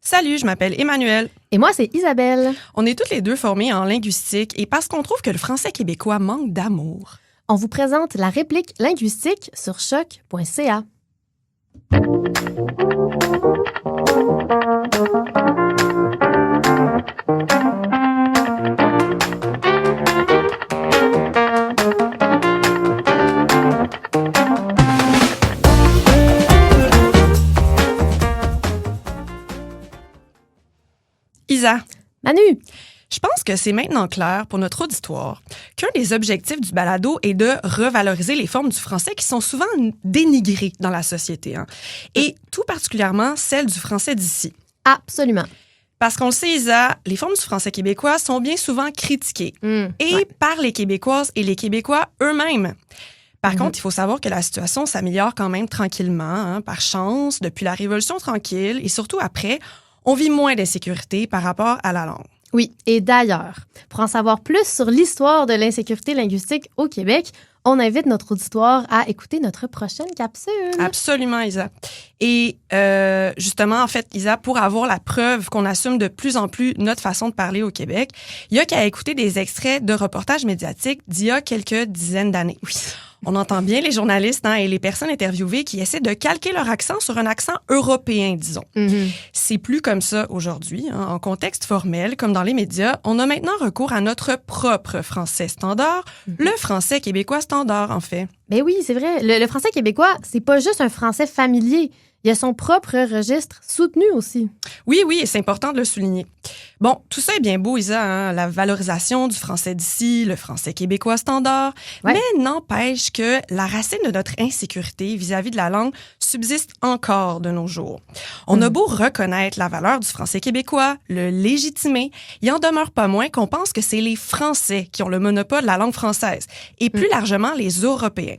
Salut, je m'appelle Emmanuelle. Et moi, c'est Isabelle. On est toutes les deux formées en linguistique et parce qu'on trouve que le français québécois manque d'amour. On vous présente la réplique linguistique sur choc.ca. Isa, Manu, je pense que c'est maintenant clair pour notre auditoire qu'un des objectifs du balado est de revaloriser les formes du français qui sont souvent dénigrées dans la société, et tout particulièrement celles du français d'ici. absolument. Parce qu'on le sait, Isa, les formes du français québécois sont bien souvent critiquées, par les Québécoises et les Québécois eux-mêmes. Par contre, il faut savoir que la situation s'améliore quand même tranquillement, par chance, depuis la Révolution tranquille, et surtout après, on vit moins d'insécurité par rapport à la langue. Oui, et d'ailleurs, pour en savoir plus sur l'histoire de l'insécurité linguistique au Québec, on invite notre auditoire à écouter notre prochaine capsule. Absolument, Isa. Et justement, en fait, Isa, pour avoir la preuve qu'on assume de plus en plus notre façon de parler au Québec, il y a qu'à écouter des extraits de reportages médiatiques d'il y a quelques dizaines d'années. Oui. On entend bien les journalistes et les personnes interviewées qui essaient de calquer leur accent sur un accent européen, disons. C'est plus comme ça aujourd'hui. En contexte formel, comme dans les médias, on a maintenant recours à notre propre français standard, le français québécois standard, en fait. Ben oui, c'est vrai. Le français québécois, c'est pas juste un français familier. Il y a son propre registre soutenu aussi. Oui, et c'est important de le souligner. Bon, tout ça est bien beau, Isa, la valorisation du français d'ici, le français québécois standard, mais n'empêche que la racine de notre insécurité vis-à-vis de la langue subsiste encore de nos jours. On a beau reconnaître la valeur du français québécois, le légitimer, il en demeure pas moins qu'on pense que c'est les Français qui ont le monopole de la langue française, et plus largement les Européens.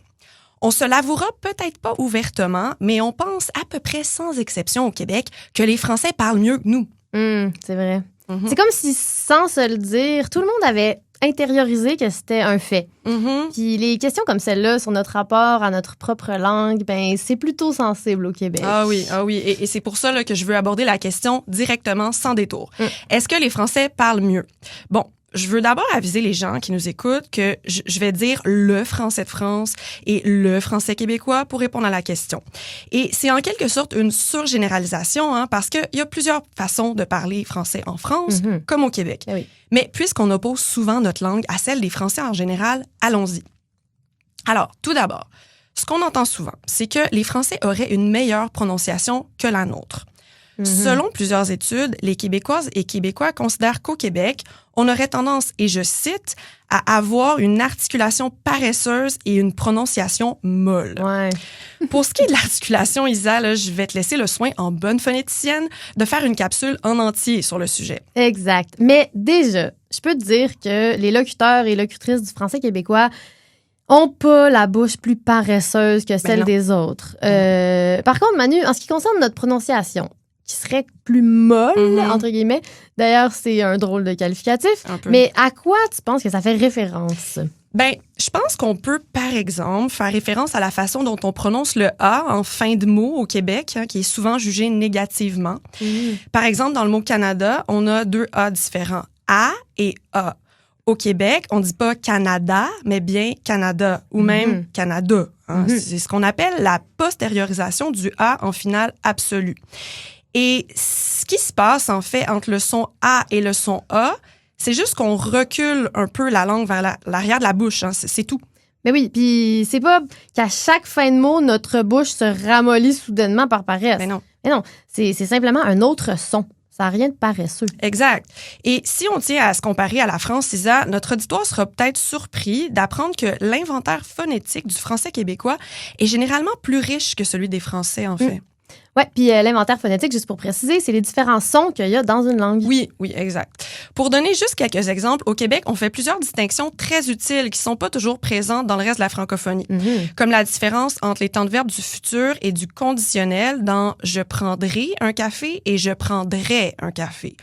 On se l'avouera peut-être pas ouvertement, mais on pense à peu près sans exception au Québec que les Français parlent mieux que nous. C'est vrai. C'est comme si, sans se le dire, tout le monde avait intériorisé que c'était un fait. Puis les questions comme celle-là sur notre rapport à notre propre langue, ben c'est plutôt sensible au Québec. Ah oui. Et c'est pour ça là, que je veux aborder la question directement, sans détour. Est-ce que les Français parlent mieux? Bon, je veux d'abord aviser les gens qui nous écoutent que je vais dire le français de France et le français québécois pour répondre à la question. Et c'est en quelque sorte une surgénéralisation, parce qu'il y a plusieurs façons de parler français en France, comme au Québec. Oui. Mais puisqu'on oppose souvent notre langue à celle des Français en général, allons-y. Alors, tout d'abord, ce qu'on entend souvent, c'est que les Français auraient une meilleure prononciation que la nôtre. Selon plusieurs études, les Québécoises et Québécois considèrent qu'au Québec, on aurait tendance, et je cite, à avoir une articulation paresseuse et une prononciation molle. Ouais. Pour ce qui est de l'articulation, Isa, là, je vais te laisser le soin, en bonne phonéticienne, de faire une capsule en entier sur le sujet. Exact. Mais déjà, je peux te dire que les locuteurs et locutrices du français québécois ont pas la bouche plus paresseuse que celle des autres. Par contre, Manu, en ce qui concerne notre prononciation, qui serait plus molle, entre guillemets. D'ailleurs, c'est un drôle de qualificatif. Mais à quoi tu penses que ça fait référence? Ben, je pense qu'on peut, par exemple, faire référence à la façon dont on prononce le A en fin de mot au Québec, qui est souvent jugé négativement. Par exemple, dans le mot Canada, on a deux A différents, A et A. Au Québec, on dit pas Canada, mais bien Canada, ou même Canada. C'est ce qu'on appelle la postériorisation du A en finale absolue. Et ce qui se passe, en fait, entre le son A et le son A, c'est juste qu'on recule un peu la langue vers l'arrière de la bouche. C'est tout. Mais oui, puis c'est pas qu'à chaque fin de mot, notre bouche se ramollit soudainement par paresse. Mais non. Mais non, c'est simplement un autre son. Ça n'a rien de paresseux. Exact. Et si on tient à se comparer à la France, Isa, notre auditoire sera peut-être surpris d'apprendre que l'inventaire phonétique du français québécois est généralement plus riche que celui des Français, en fait. Oui, puis l'inventaire phonétique, juste pour préciser, c'est les différents sons qu'il y a dans une langue. Oui, exact. Pour donner juste quelques exemples, au Québec, on fait plusieurs distinctions très utiles qui sont pas toujours présentes dans le reste de la francophonie, comme la différence entre les temps de verbe du futur et du conditionnel dans « je prendrai un café » et « je prendrai un café ».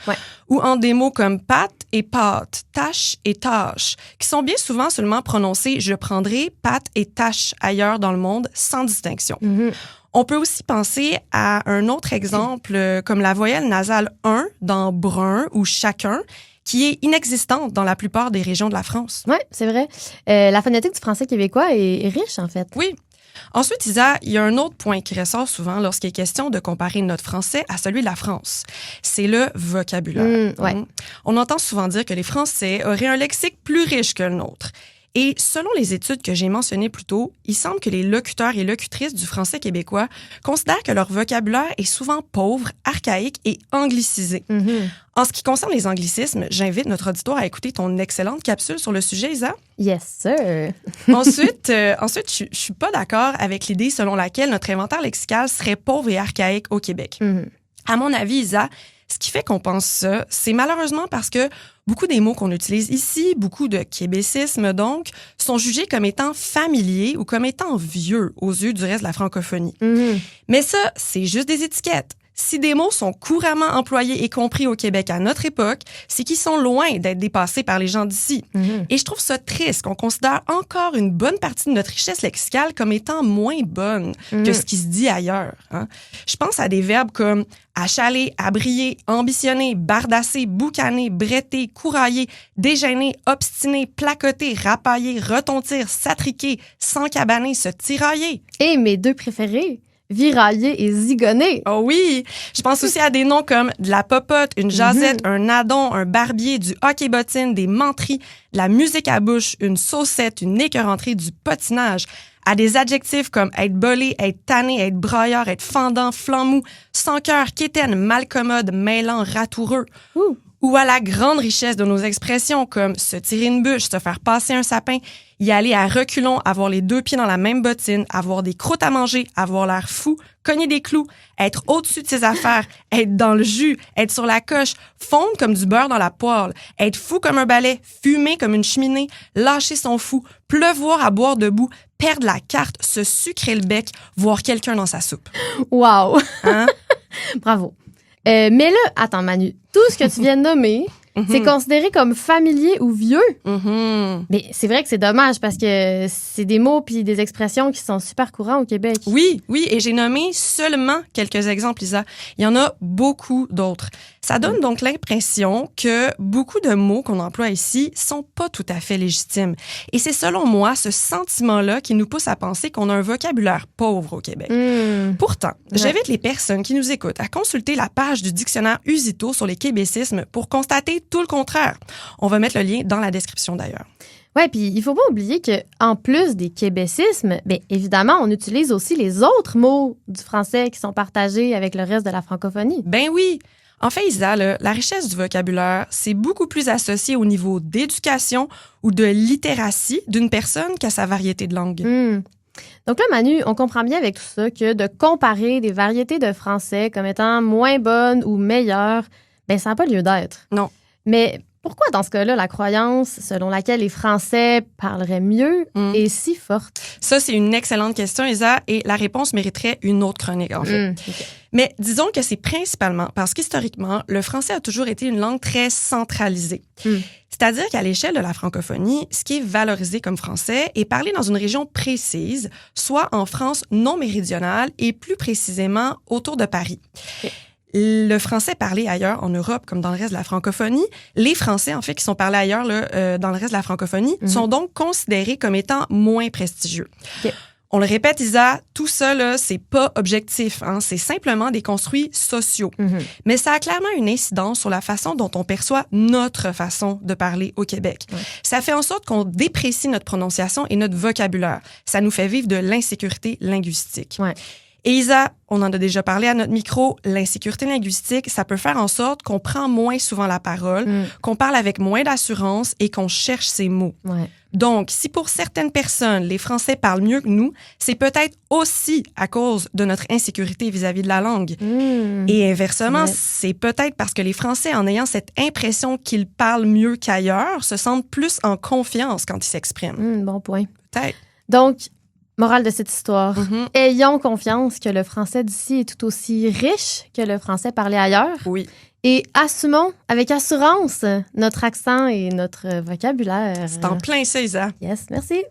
Ou en des mots comme « pâte » et « pâte »,« tâche » et « tâche », qui sont bien souvent seulement prononcés « je prendrai pâte » et « tâche » ailleurs dans le monde, sans distinction. On peut aussi penser à un autre exemple, comme la voyelle nasale 1 dans brun ou chacun, qui est inexistante dans la plupart des régions de la France. Oui, c'est vrai. La phonétique du français québécois est riche, en fait. Oui. Ensuite, Isa, il y a un autre point qui ressort souvent lorsqu'il est question de comparer notre français à celui de la France. C'est le vocabulaire. Ouais. On entend souvent dire que les Français auraient un lexique plus riche que le nôtre. Et selon les études que j'ai mentionnées plus tôt, il semble que les locuteurs et locutrices du français québécois considèrent que leur vocabulaire est souvent pauvre, archaïque et anglicisé. En ce qui concerne les anglicismes, j'invite notre auditoire à écouter ton excellente capsule sur le sujet, Isa. Yes, sir. Ensuite, je suis pas d'accord avec l'idée selon laquelle notre inventaire lexical serait pauvre et archaïque au Québec. À mon avis, Isa, ce qui fait qu'on pense ça, c'est malheureusement parce que beaucoup des mots qu'on utilise ici, beaucoup de québécismes donc, sont jugés comme étant familiers ou comme étant vieux aux yeux du reste de la francophonie. Mais ça, c'est juste des étiquettes. Si des mots sont couramment employés et compris au Québec à notre époque, c'est qu'ils sont loin d'être dépassés par les gens d'ici. Et je trouve ça triste qu'on considère encore une bonne partie de notre richesse lexicale comme étant moins bonne que ce qui se dit ailleurs. Hein. Je pense à des verbes comme achaler, abrier, ambitionner, bardasser, boucaner, bretter, courailler, déjeuner, obstiner, placoter, rapailler, retontir, s'attriquer, s'encabaner, se tirailler. Et mes deux préférés, virailler et zigonner. Oh oui! Je pense aussi à des noms comme de la popote, une jasette, un adon, un barbier, du hockey-bottine, des menteries, de la musique à bouche, une saucette, une écœuranterie, du potinage. À des adjectifs comme être bolé, être tanné, être braillard, être fendant, flammou, sans cœur, quétaine, malcommode, mêlant, ratoureux. Ou à la grande richesse de nos expressions comme se tirer une bûche, se faire passer un sapin, y aller à reculons, avoir les deux pieds dans la même bottine, avoir des croûtes à manger, avoir l'air fou, cogner des clous, être au-dessus de ses affaires, être dans le jus, être sur la coche, fondre comme du beurre dans la poêle, être fou comme un balai, fumer comme une cheminée, lâcher son fou, pleuvoir à boire debout, perdre la carte, se sucrer le bec, voir quelqu'un dans sa soupe. Wow! Hein? Bravo. Mais là, attends Manu, tout ce que tu viens de nommer, c'est considéré comme familier ou vieux. Mais c'est vrai que c'est dommage parce que c'est des mots puis des expressions qui sont super courants au Québec. Oui, et j'ai nommé seulement quelques exemples, Isa. Il y en a beaucoup d'autres. Ça donne donc l'impression que beaucoup de mots qu'on emploie ici sont pas tout à fait légitimes. Et c'est selon moi ce sentiment-là qui nous pousse à penser qu'on a un vocabulaire pauvre au Québec. Pourtant, j'invite les personnes qui nous écoutent à consulter la page du dictionnaire Usito sur les québécismes pour constater tout le contraire. On va mettre le lien dans la description d'ailleurs. Ouais, puis il faut pas oublier que en plus des québécismes, bien évidemment, on utilise aussi les autres mots du français qui sont partagés avec le reste de la francophonie. Ben oui. En fait, Isa, la richesse du vocabulaire, c'est beaucoup plus associé au niveau d'éducation ou de littératie d'une personne qu'à sa variété de langue. Donc là, Manu, on comprend bien avec tout ça que de comparer des variétés de français comme étant moins bonnes ou meilleures, ben ça n'a pas lieu d'être. Non. Mais pourquoi, dans ce cas-là, la croyance selon laquelle les Français parleraient mieux est si forte? Ça, c'est une excellente question, Isa, et la réponse mériterait une autre chronique, en fait. Okay. Mais disons que c'est principalement parce qu'historiquement, le français a toujours été une langue très centralisée. C'est-à-dire qu'à l'échelle de la francophonie, ce qui est valorisé comme français est parlé dans une région précise, soit en France non méridionale et plus précisément autour de Paris. Okay. Le français parlé ailleurs en Europe, comme dans le reste de la francophonie, les Français, en fait, qui sont parlés ailleurs là, dans le reste de la francophonie, sont donc considérés comme étant moins prestigieux. Okay. On le répète, Isa, tout ça, là, c'est pas objectif. Hein, c'est simplement des construits sociaux. Mais ça a clairement une incidence sur la façon dont on perçoit notre façon de parler au Québec. Ça fait en sorte qu'on déprécie notre prononciation et notre vocabulaire. Ça nous fait vivre de l'insécurité linguistique. Et Isa, on en a déjà parlé à notre micro, l'insécurité linguistique, ça peut faire en sorte qu'on prend moins souvent la parole, qu'on parle avec moins d'assurance et qu'on cherche ses mots. Donc, si pour certaines personnes, les Français parlent mieux que nous, c'est peut-être aussi à cause de notre insécurité vis-à-vis de la langue. Et inversement, c'est peut-être parce que les Français, en ayant cette impression qu'ils parlent mieux qu'ailleurs, se sentent plus en confiance quand ils s'expriment. Bon point. Peut-être. Donc, morale de cette histoire, ayons confiance que le français d'ici est tout aussi riche que le français parlé ailleurs. Oui. Et assumons avec assurance notre accent et notre vocabulaire. C'est en plein ça, Isa. Yes, merci.